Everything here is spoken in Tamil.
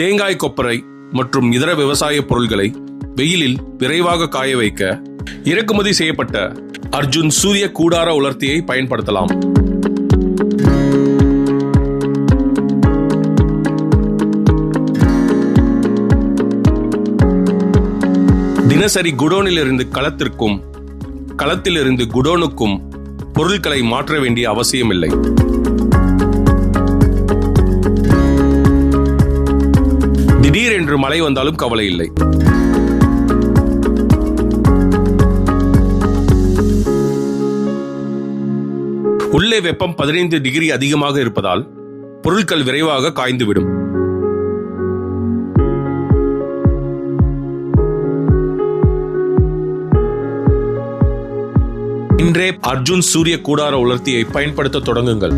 தேங்காய் கொப்பரை மற்றும் இதர விவசாய பொருட்களை வெயிலில் விரைவாக காய வைக்க இறக்குமதி செய்யப்பட்ட அர்ஜுன் சூரிய கூடார உலர்த்தியை பயன்படுத்தலாம். தினசரி குடோனிலிருந்து களத்திற்கும் களத்திலிருந்து குடோனுக்கும் பொருட்களை மாற்ற வேண்டிய அவசியமில்லை. திடீரென்று மழை வந்தாலும் கவலை இல்லை. உள்ளே வெப்பம் 15 டிகிரி அதிகமாக இருப்பதால் பொருட்கள் விரைவாக காய்ந்துவிடும். இன்றே அர்ஜுன் சூரிய கூடார உலர்த்தியை பயன்படுத்த தொடங்குங்கள்.